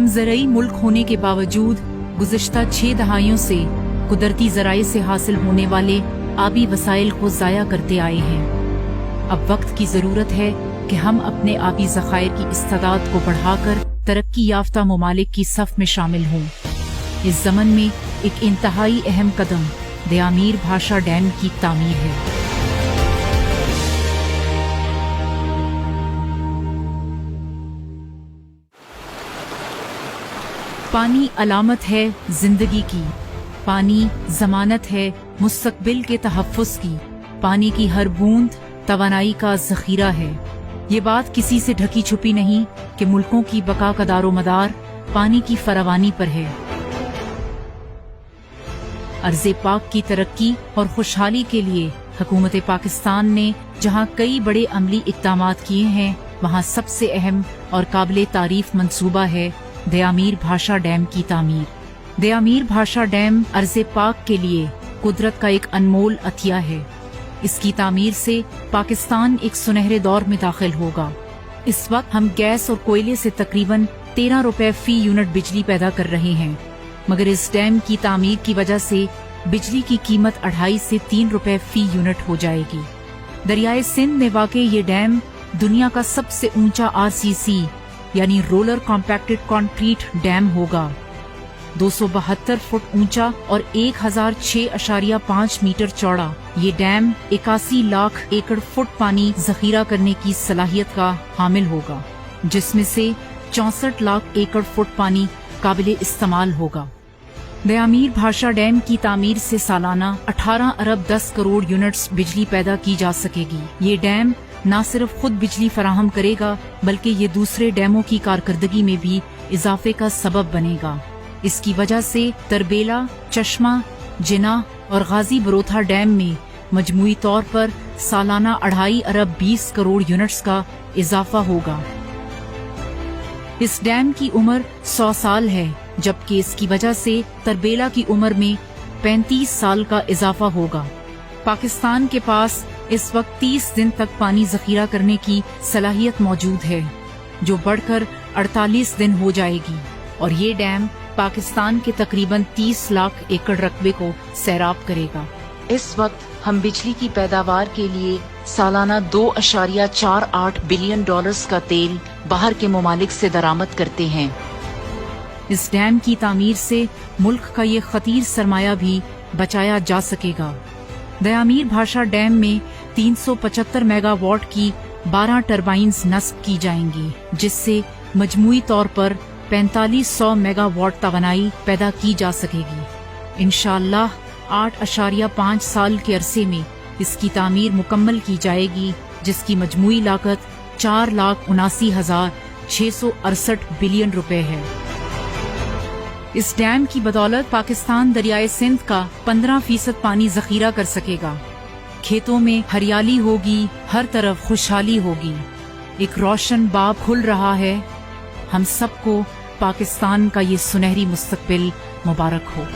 हम ज़राई मुल्क होने के बावजूद गुज़िश्ता 6 दहाइयों से कुदरती ज़राए से हासिल होने वाले आबी वसाइल को ज़ाया करते आए हैं। अब वक्त की ज़रूरत है कि हम अपने आबी ज़खायर की इस्तादाद को बढ़ाकर तरक्की याफ्ता ममालिक की सफ में शामिल हों। इस ज़मन में एक इंतहाई अहम कदम दयामीर भाषा डैम की तामीर है। पानी अलामत है जिंदगी की, पानी जमानत है मुस्तकबिल के तहफ़्फ़ुज़ की, पानी की हर बूंद तवानाई का ज़ख़ीरा है। ये बात किसी से ढकी छुपी नहीं कि मुल्कों की बका का दारोमदार पानी की फरावानी पर है। अर्ज़े पाक की तरक्की और खुशहाली के लिए हुकूमत पाकिस्तान ने जहाँ कई बड़े अमली इक़दामात किए हैं, वहाँ सबसे अहम और काबिल तारीफ मंसूबा है दयामीर भाषा डैम की तामीर। दयामीर भाषा डैम अर्ज़े पाक के लिए कुदरत का एक अनमोल अतिया है। इसकी तामीर से पाकिस्तान एक सुनहरे दौर में दाखिल होगा। इस वक्त हम गैस और कोयले से तकरीबन 13 रुपए फी यूनिट बिजली पैदा कर रहे हैं, मगर इस डैम की तामीर की वजह से बिजली की कीमत 2.5 से 3 रुपए फी यूनिट हो जाएगी। दरियाए सिंध में वाक़ ये डैम दुनिया का सबसे ऊंचा RCC यानी रोलर कॉम्पैक्टेड कंक्रीट डैम होगा। 272 फुट ऊंचा और 1006.5 मीटर चौड़ा ये डैम 81 लाख एकड़ फुट पानी जखीरा करने की सलाहियत का हामिल होगा, जिसमें से 64 लाख एकड़ फुट पानी काबिल इस्तेमाल होगा। दयामीर भाषा डैम की तामीर से सालाना 18 अरब 10 करोड़ यूनिट्स बिजली पैदा की जा सकेगी। ये डैम न सिर्फ खुद बिजली फराहम करेगा, बल्कि ये दूसरे डैमों की कारकर्दगी में भी इजाफे का सबब बनेगा। इसकी वजह से तरबेला, चश्मा, जिना और गाजी बरोथा डैम में मजमूई तौर पर सालाना 2.5 अरब 20 करोड़ यूनिट्स का इजाफा होगा। इस डैम की उम्र 100 साल है, जबकि इसकी वजह से तरबेला की उम्र में 35 साल का इजाफा होगा। पाकिस्तान के पास इस वक्त 30 दिन तक पानी जखीरा करने की सलाहियत मौजूद है, जो बढ़कर 48 दिन हो जाएगी, और ये डैम पाकिस्तान के तकरीबन 30 लाख एकड़ रकबे को सैराब करेगा। इस वक्त हम बिजली की पैदावार के लिए सालाना $2.48 बिलियन का तेल बाहर के ममालिक से दरामद करते हैं। इस डैम की तामीर से मुल्क का ये खतीर सरमाया भी बचाया जा सकेगा। दयामीर भाषा डैम में 375 मेगावाट की 12 टरबाइन्स नस्ब की जाएंगी, जिससे मजमूई तौर पर 4500 मेगावाट तवानाई पैदा की जा सकेगी। इंशाअल्लाह 8.5 साल के अरसे में इसकी तामीर मुकम्मल की जाएगी, जिसकी मजमूई लागत 4,79,668 बिलियन रुपए है। इस डैम की बदौलत पाकिस्तान दरियाए सिंध का 15% पानी जखीरा कर सकेगा। खेतों में हरियाली होगी, हर तरफ खुशहाली होगी, एक रोशन बाब खुल रहा है। हम सबको पाकिस्तान का ये सुनहरी मुस्तकबिल मुबारक हो।